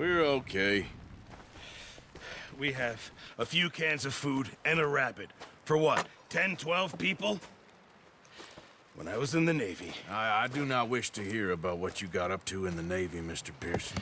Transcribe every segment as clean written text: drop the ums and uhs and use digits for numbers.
We're okay. We have a few cans of food and a rabbit. For what, 10, 12 people? When I was in the Navy... I do not wish to hear about what you got up to in the Navy, Mr. Pearson.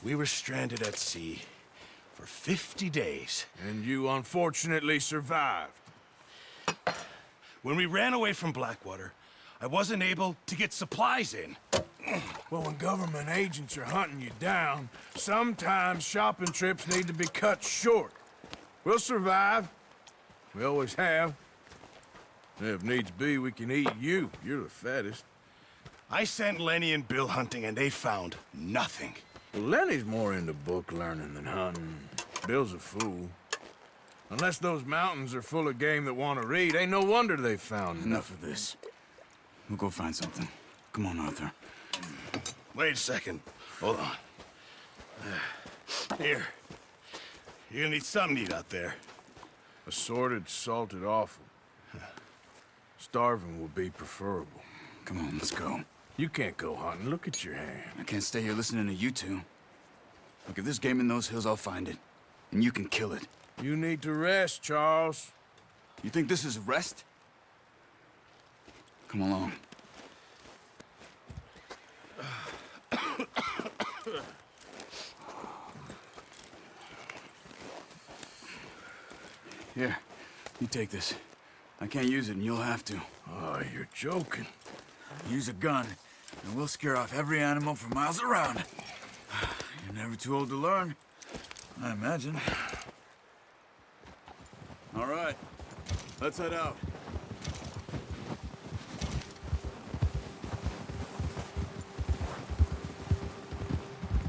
We were stranded at sea for 50 days. And you unfortunately survived. When we ran away from Blackwater, I wasn't able to get supplies in. Well, when government agents are hunting you down, sometimes shopping trips need to be cut short. We'll survive. We always have. If needs be, we can eat you. You're the fattest. I sent Lenny and Bill hunting, and they found nothing. Well, Lenny's more into book learning than hunting. Bill's a fool. Unless those mountains are full of game that want to read, ain't no wonder they found Enough of this. We'll go find something. Come on, Arthur. Wait a second. Hold on. Here. You're gonna need something to eat out there. Assorted, salted offal. Starving will be preferable. Come on, let's go. You can't go hunting. Look at your hand. I can't stay here listening to you two. Look, if there's game in those hills, I'll find it. And you can kill it. You need to rest, Charles. You think this is rest? Come along. Here, you take this. I can't use it, and you'll have to. Oh, you're joking. Use a gun, and we'll scare off every animal for miles around. You're never too old to learn, I imagine. All right, let's head out.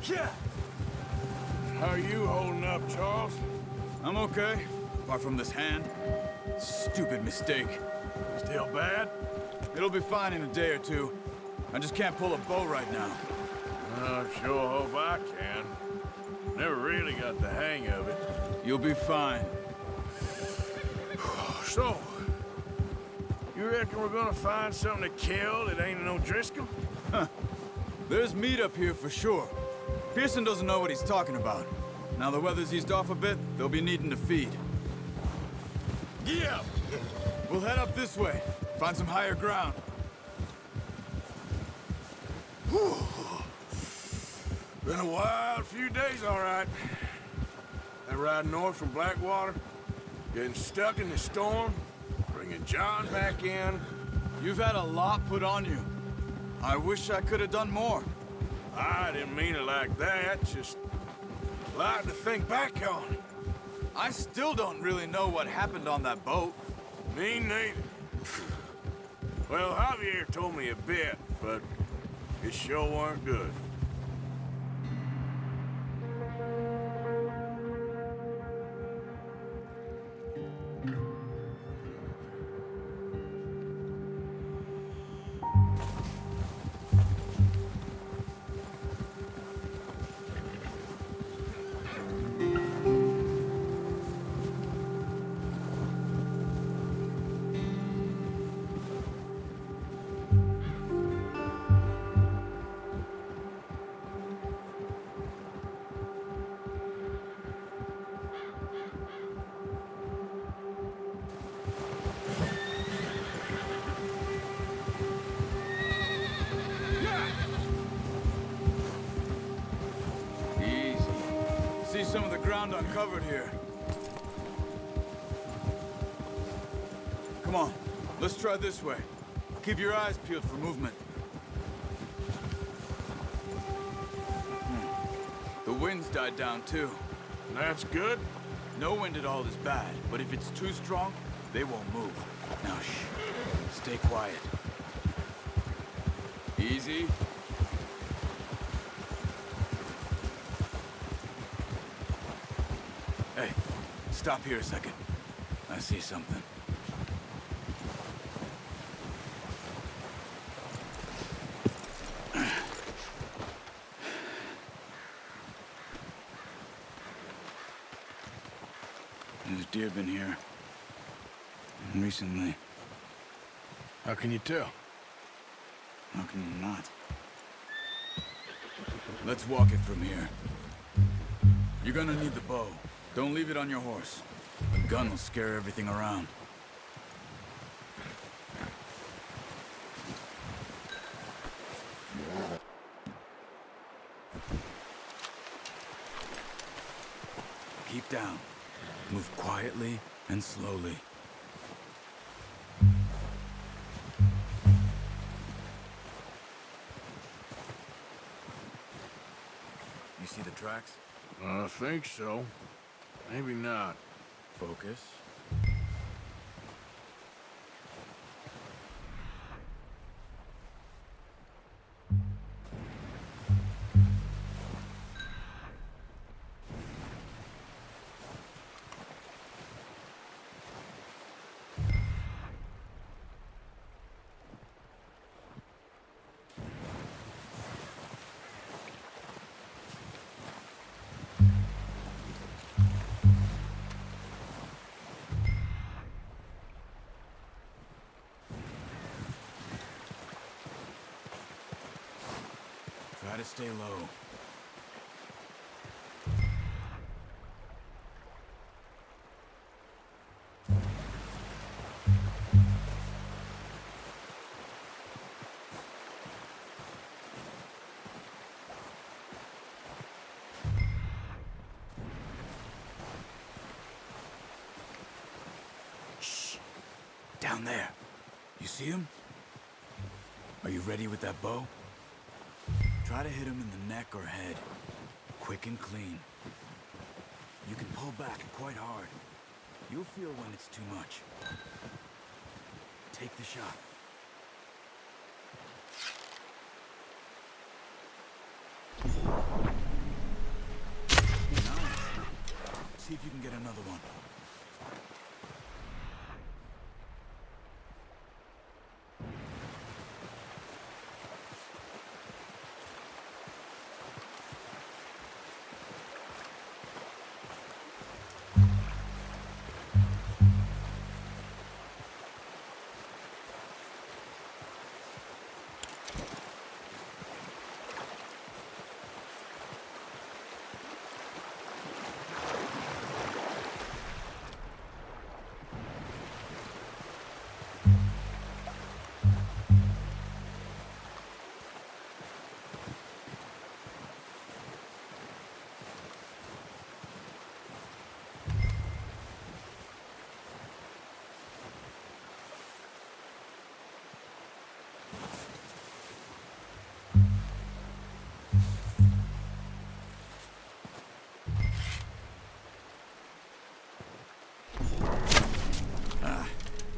Yeah. How are you holding up, Charles? I'm okay, apart from this hand. Stupid mistake. Still bad? It'll be fine in a day or two. I just can't pull a bow right now. I sure hope I can. Never really got the hang of it. You'll be fine. So, you reckon we're gonna find something to kill that ain't no Driscoll? There's meat up here for sure. Pearson doesn't know what he's talking about. Now the weather's eased off a bit, they'll be needing to feed. Yeah. We'll head up this way. Find some higher ground. Whew. Been a wild few days, all right. That ride north from Blackwater, getting stuck in the storm, bringing John back in. You've had a lot put on you. I wish I could have done more. I didn't mean it like that, just a lot to think back on. I still don't really know what happened on that boat. Me neither. Well, Javier told me a bit, but it sure weren't good. See some of the ground uncovered here. Come on, let's try this way. Keep your eyes peeled for movement. The wind's died down too. That's good. No wind at all is bad, but if it's too strong, they won't move. Now shh, stay quiet. Easy. Hey, stop here a second. I see something. There's deer been here. Recently. How can you tell? How can you not? Let's walk it from here. You're gonna need the bow. Don't leave it on your horse. A gun will scare everything around. Keep down. Move quietly and slowly. You see the tracks? I think so. Maybe not. Focus. Try to stay low. Shh. Down there. You see him? Are you ready with that bow? Try to hit him in the neck or head. Quick and clean. You can pull back quite hard. You'll feel when it's too much. Take the shot. Nice. See if you can get another one.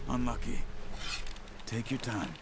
Unlucky. Take your time.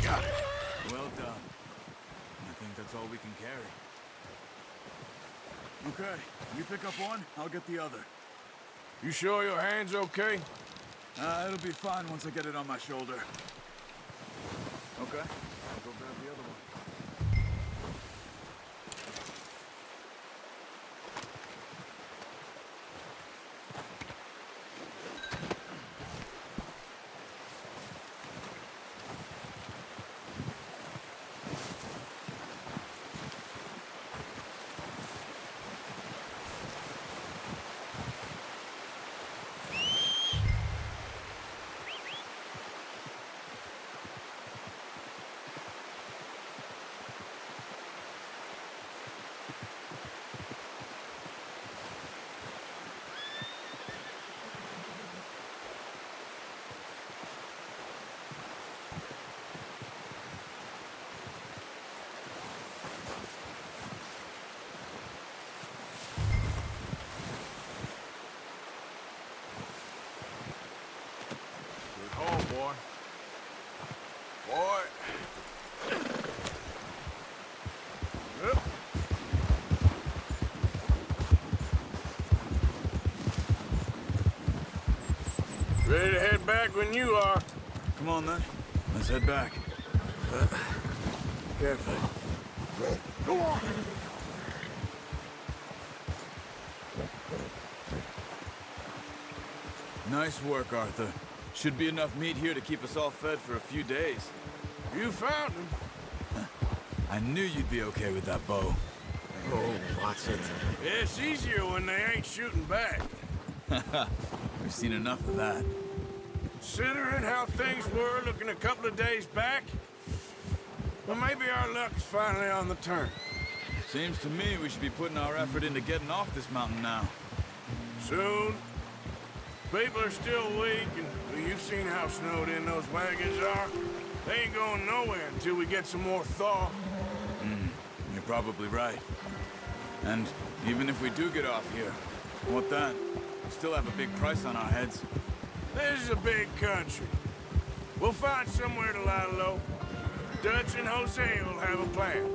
Got it. Well done. I think that's all we can carry. Okay, you pick up one, I'll get the other. You sure your hand's okay? It'll be fine once I get it on my shoulder. Okay, I'll go grab the other one. boy. Boy. Up. Ready to head back when you are. Come on, then. Let's head back. Careful. Go on. Nice work, Arthur. Should be enough meat here to keep us all fed for a few days. You found him. I knew you'd be okay with that bow. Oh, watch it. It's easier when they ain't shooting back. We've seen enough of that. Considering how things were looking a couple of days back, well, maybe our luck is finally on the turn. Seems to me we should be putting our effort into getting off this mountain now. Soon. People are still weak, and well, you've seen how snowed in those wagons are. They ain't going nowhere until we get some more thaw. You're probably right. And even if we do get off here, what then? We still have a big price on our heads. This is a big country. We'll find somewhere to lie low. Dutch and Jose will have a plan.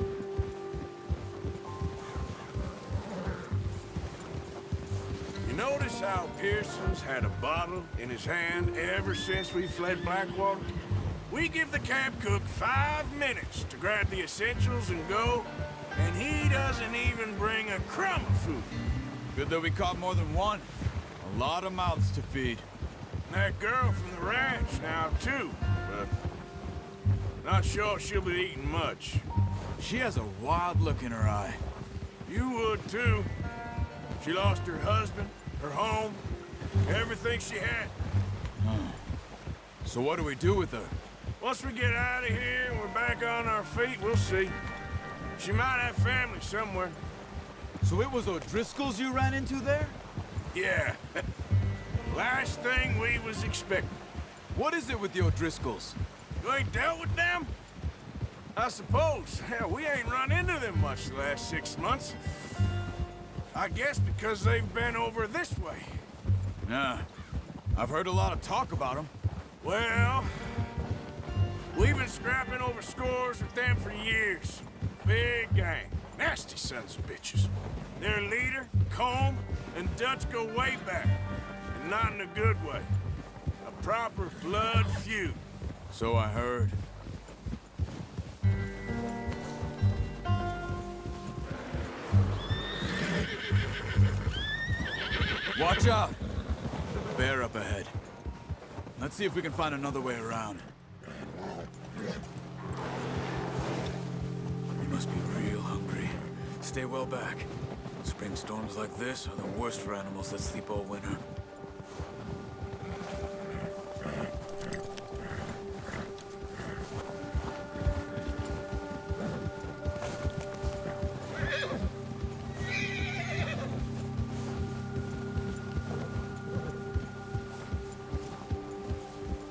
You notice how Pearson's had a bottle in his hand ever since we fled Blackwater? We give the camp cook 5 minutes to grab the essentials and go, and he doesn't even bring a crumb of food. Good that we caught more than one. A lot of mouths to feed. That girl from the ranch now, too, but not sure she'll be eating much. She has a wild look in her eye. You would, too. She lost her husband, her home, everything she had. So what do we do with her? Once we get out of here and we're back on our feet, we'll see. She might have family somewhere. So it was O'Driscoll's you ran into there? Yeah. Last thing we was expecting. What is it with the O'Driscolls? You ain't dealt with them? I suppose. Hell, we ain't run into them much the last 6 months. I guess because they've been over this way. Yeah. I've heard a lot of talk about them. Well, we've been scrapping over scores with them for years. Big gang. Nasty sons of bitches. Their leader, Combe, and Dutch go way back. And not in a good way. A proper blood feud. So I heard. Watch out! Bear up ahead. Let's see if we can find another way around. You must be real hungry. Stay well back. Spring storms like this are the worst for animals that sleep all winter.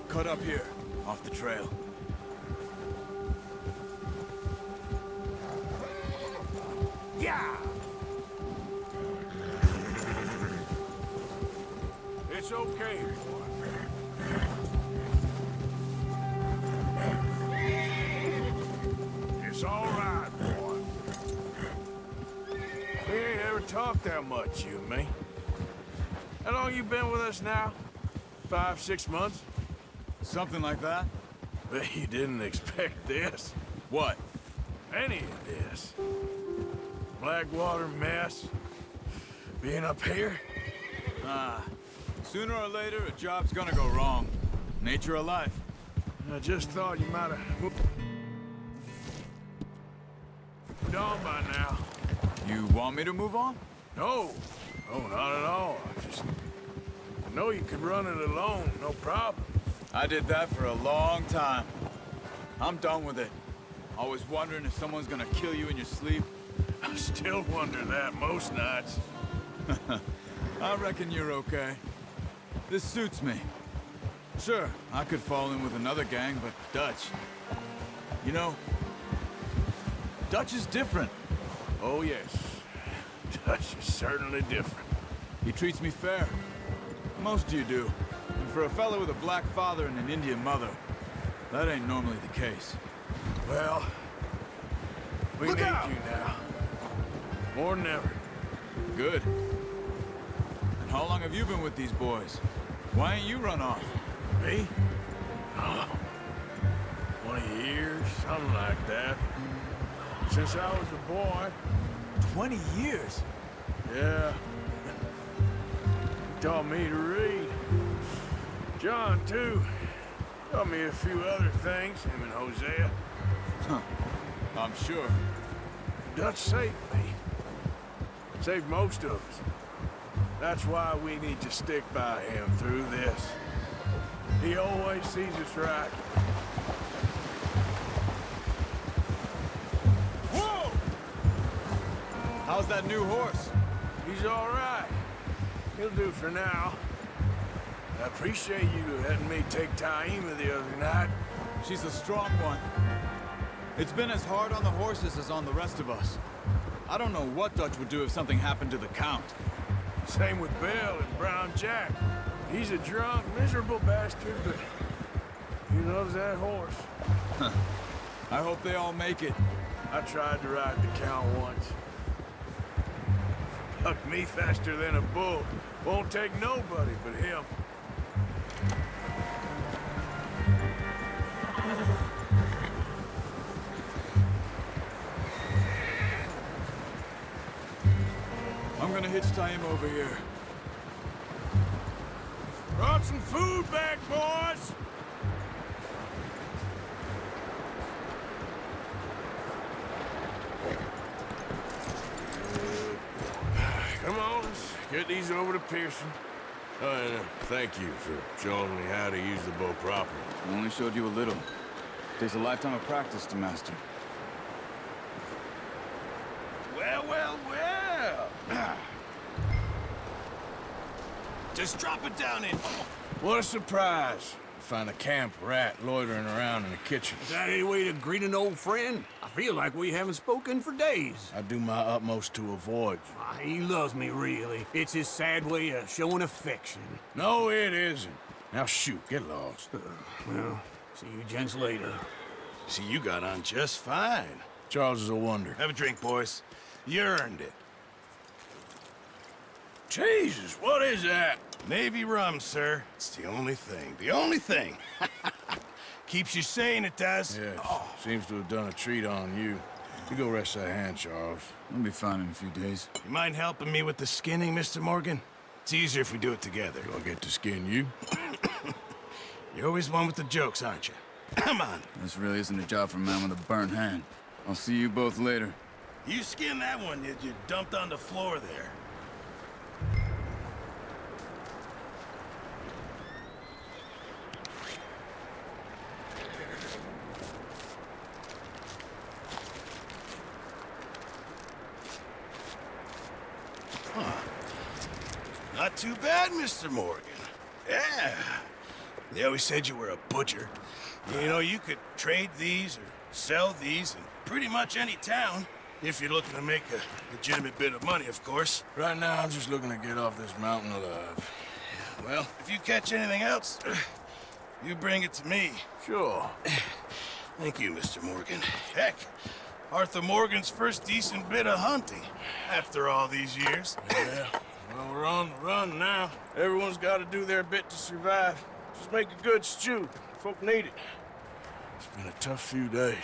Cut up here, off the trail. Yeah! It's okay, boy. It's all right, boy. We ain't ever talked that much, you and me. How long you been with us now? 5, 6 months? Something like that? Bet you didn't expect this. What? Any of this. Blackwater mess. Being up here. Sooner or later, a job's gonna go wrong. Nature of life. I just thought you might have moved on by now. You want me to move on? No. No, not at all. I know you could run it alone, no problem. I did that for a long time. I'm done with it. Always wondering if someone's gonna kill you in your sleep. I still wonder that most nights. I reckon you're okay. This suits me. Sure, I could fall in with another gang, but Dutch... You know, Dutch is different. Oh, yes. Dutch is certainly different. He treats me fair. Most of you do. And for a fellow with a black father and an Indian mother, that ain't normally the case. Well, we Look need out! you now. More than ever. Good. And how long have you been with these boys? Why ain't you run off? Me? Oh, 20 years, something like that. Since I was a boy. 20 years? Yeah. He taught me to read. John, too. Taught me a few other things, him and Hosea. Huh. I'm sure. Dutch saved me. Saved most of us. That's why we need to stick by him through this. He always sees us right. Whoa! How's that new horse? He's all right. He'll do for now. I appreciate you letting me take Taima the other night. She's a strong one. It's been as hard on the horses as on the rest of us. I don't know what Dutch would do if something happened to the Count. Same with Bill and Brown Jack. He's a drunk, miserable bastard, but he loves that horse. I hope they all make it. I tried to ride the Count once. Hucked me faster than a bull. Won't take nobody but him. I'm gonna hitch Taima over here. Brought some food back, boys! Come on, let's get these over to Pearson. Oh, and thank you for showing me how to use the bow properly. I only showed you a little. Takes a lifetime of practice to master. Well, well, well. Just drop it down in. What a surprise. Find a camp rat loitering around in the kitchen. Is that any way to greet an old friend? I feel like we haven't spoken for days. I do my utmost to avoid you. He loves me, really. It's his sad way of showing affection. No, it isn't. Now shoot, get lost. Well, see you gents later. See, you got on just fine. Charles is a wonder. Have a drink, boys. You earned it. Jesus, what is that? Navy rum, sir. It's the only thing. The only thing. Keeps you sane, it does. Yes, seems to have done a treat on you. You go rest that hand, Charles. I'll be fine in a few days. You mind helping me with the skinning, Mr. Morgan? It's easier if we do it together. Do I get to skin you? You're always one with the jokes, aren't you? Come on. This really isn't a job for a man with a burnt hand. I'll see you both later. You skin that one you dumped on the floor there. Not too bad, Mr. Morgan. Yeah. They always said you were a butcher. You know, you could trade these or sell these in pretty much any town. If you're looking to make a legitimate bit of money, of course. Right now, I'm just looking to get off this mountain alive. Well, if you catch anything else, you bring it to me. Sure. Thank you, Mr. Morgan. Heck, Arthur Morgan's first decent bit of hunting after all these years. Yeah. Well, we're on the run now. Everyone's got to do their bit to survive. Just make a good stew. Folk need it. It's been a tough few days.